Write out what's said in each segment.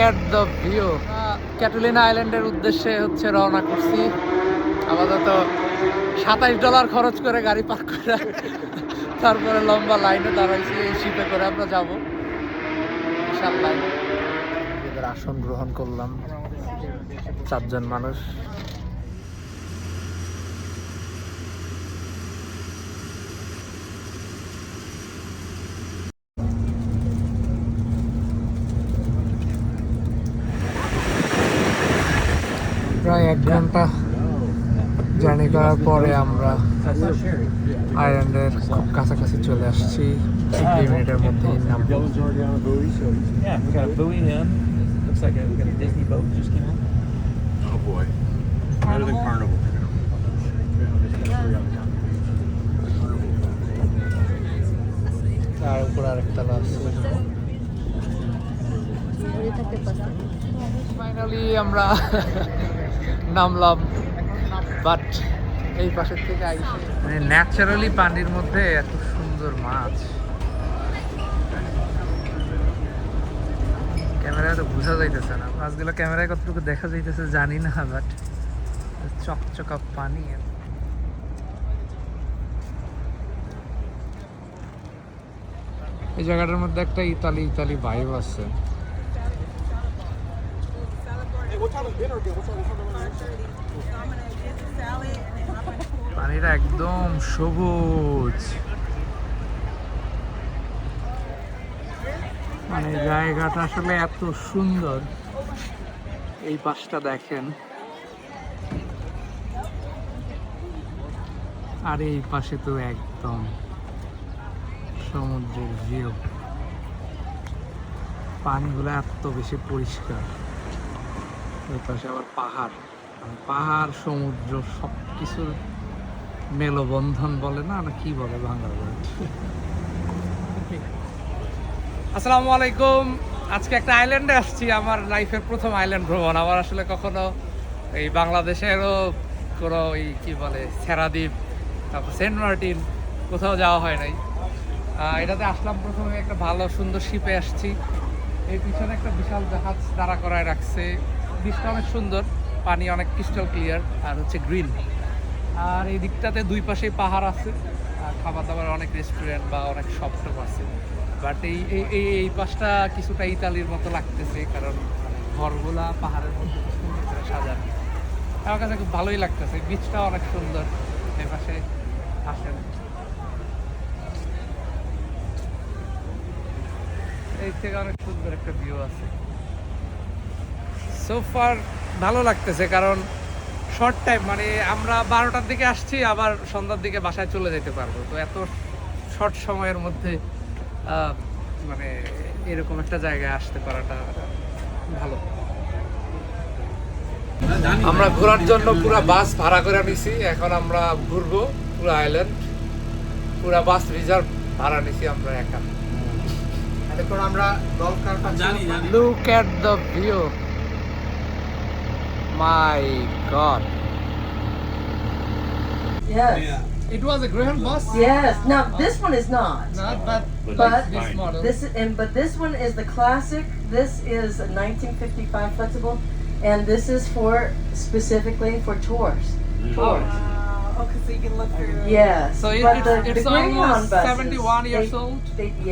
At the view. Catalina আইল্যান্ডের উদ্দেশ্যে হচ্ছে রওনা করছি। আপাতত $27 খরচ করে গাড়ি পার্ক করে তারপরে লম্বা লাইনে দাঁড়াইছি। এই শিপে করে আমরা যাবো ইনশাআল্লাহ। এদের আসন গ্রহণ করলাম 4 জন মানুষ। প্রায় 1 ঘন্টা জার্নি করার পরে আমরা আইল্যান্ডের খুব কাছাকাছি চলে আসছি। 2 মিনিটের মধ্যেই নামবো। Oh boy. Better than Carnival. তার উপর আরেকটা আছে। ফাইনালি আমরা নামলাম, বাট এই পাশের থেকে আইসে মানে ন্যাচারালি পানির মধ্যে এত সুন্দর মাছ ক্যামেরায় তো বোঝা যাইতেছে না। মাছগুলো ক্যামেরায় কতটুকু দেখা যাইতেছে জানি না, বাট চকচকা পানি। এই জায়গাটার মধ্যে একটা ইতালি ভাইব আছে। পানিটা একদম সবুজ, মানে জায়গাটা আসলে এত সুন্দর। এই পাশটা দেখেন, আর এই পাশে তো একদম সমুদ্রের ভিউ। পানিগুলো এত বেশি পরিষ্কার। ওই পাশে আবার পাহাড় সমুদ্র সবকিছুর মেলবন্ধন বলে না কি বলে বাংলা ওয়ার্ড। আসসালামু আলাইকুম। আজকে একটা আইল্যান্ডে আসছি, আমার লাইফের প্রথম আইল্যান্ড ভ্রমণ। আমার আসলে কখনো এই বাংলাদেশেরও কোনো কি বলে সেরাদ্বীপ, তারপর সেন্ট মার্টিন কোথাও যাওয়া হয় নাই। এটাতে আসলাম প্রথমে, একটা ভালো সুন্দর শিপে আসছি। এই পিছনে একটা বিশাল জাহাজ দাঁড়া করায় রাখছে। বীজটা অনেক সুন্দর, পানি অনেক ক্রিস্টাল ক্লিয়ার আর হচ্ছে গ্রিন। আর এই দিকটাতে 2 পাশেই পাহাড় আছে, আর খাবার দাবার অনেক রেস্টুরেন্ট বা অনেক শপ টপ আছে। বাট এই পাশটা কিছুটা ইতালির মতো লাগতেছে, কারণ ঘরগুলা পাহাড়ের মধ্যে সুন্দর করে সাজানো। আমার কাছে খুব ভালোই লাগতেছে। বীজটা অনেক সুন্দর। এই পাশে আসেন, এই থেকে অনেক সুন্দর একটা ভিউ আছে। সো ফার ভালো লাগতেছে, কারণ শর্ট টাইম, মানে আমরা 12টার দিকে আসছি, আবার সন্ধ্যার দিকে বাসায় চলে যেতে পারবো। তো এত শর্ট সময়ের মধ্যে মানে এরকম একটা জায়গায় আসতে পারাটা ভালো। আমরা ঘোরার জন্য পুরো বাস ভাড়া করে নিছি। এখন আমরা ঘুরবো পুরো আইল্যান্ড, পুরো বাস রিজার্ভ ভাড়া নিছি আমরা একা। এখন আমরা look at the view, my god. Yes. It was a Greyhound bus? Yes. Now this one is not. Not but this model. But this one is the classic. This is a 1955 flexible, and this is for specifically for tours. Tours. Okay, so you can look through. Yes. So but it's Greyhound almost buses, 71 years they- old?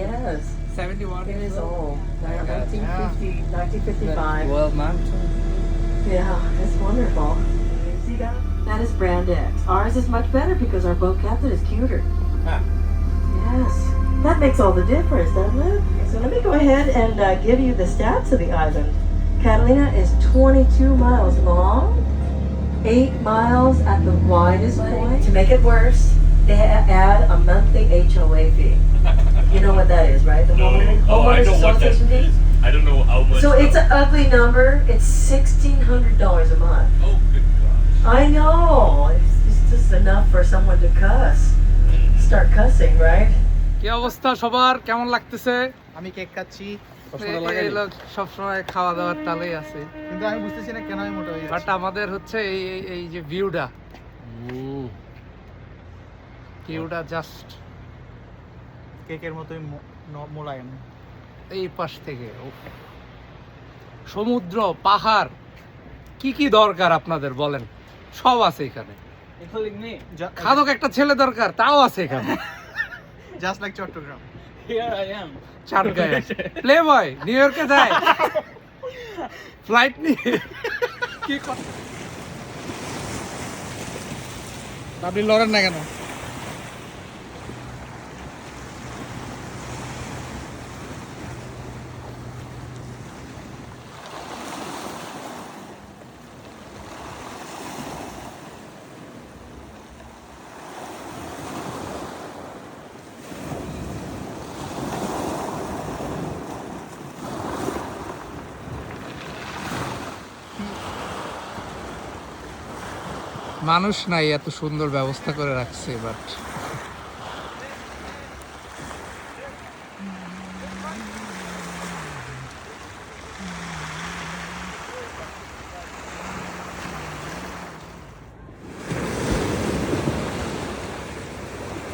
Yes. 71 It years is old. old. Okay. 1955. Well, man. Yeah, it's wonderful. See that? That is brand X. Ours is much better because our boat captain is cuter. Yes. That makes all the difference, doesn't it? So let me go ahead and give you the stats of the island. Catalina is 22 miles long, 8 miles at the widest point. To make it worse, they add a monthly HOA fee. You know what that is, right? The homeowners association fee. I don't know how much. So it's an ugly number. It's $1,600 a month. Oh, good gosh. I know. It's just enough for someone to cuss. Start cussing, right? কি অবস্থা সবার, কেমন লাগতেছে? আমি cake খাচ্ছি এই লোক সবসময় খাওয়া দাওয়ার তালেই আছে, কিন্তু আমি বুঝতেছি না কেন আমি মোটা হয়ে বাট যাচ্ছি। আমাদের হচ্ছে এই যে ভিউটা জাস্ট কেকের মতোই মোলায়েম। এই পাশ থেকে সমুদ্র, পাহাড়, কি কি দরকার আপনাদের বলেন, সব আছে এখানে। Including me. খাদক একটা ছেলে দরকার, তাও আছে এখানে। Just like Chattogram. Here I am. চাটগাঁয়ে প্লে বয় নিউ ইয়র্কে যায় ফ্লাইট নিয়ে কি আপনি লড়েন না কেন? মানুষ নাই, এত সুন্দর ব্যবস্থা করে রাখছে। বাট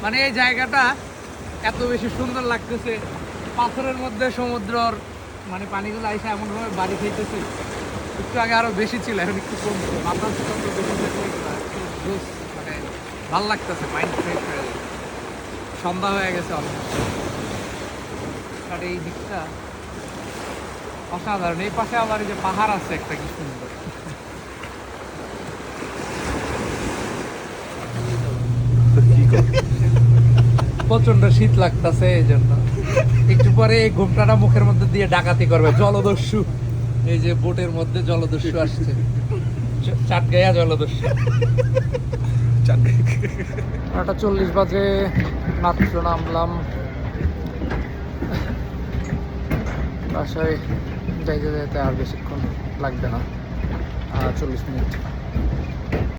মানে এই জায়গাটা এত বেশি সুন্দর লাগতেছে, পাথরের মধ্যে সমুদ্রর মানে পানিগুলো আইসা এমন ভাবে বাড়ি খাইতেছে। একটু আগে আরো বেশি ছিল, এখন একটু কমছে। বাতাস কত বেশি থাকলে একটু জোস, মানে ভাল লাগতেছে, মাইন্ড ফ্রেশ হয়ে গেছে। সন্ধ্যা হয়ে গেছে অলমোস্ট। আর এই দিকটা অসাধারণ। এই পাশে আবার এই যে পাহাড় আছে একটা, কি সুন্দর। প্রচন্ড শীত লাগতেছে, এই জন্য একটু পরে এই ঘুমটাটা মুখের মধ্যে দিয়ে ডাকাতি করবে জলদস্যু। এই যে বোটের মধ্যে জলদস্যু আসছে, চাটগাঁয়া জলদস্যু। 9:40 বাজে, মাত্র নামলাম। বাসায় যাইতে যাইতে আর বেশিক্ষণ লাগবে না, 40 মিনিট।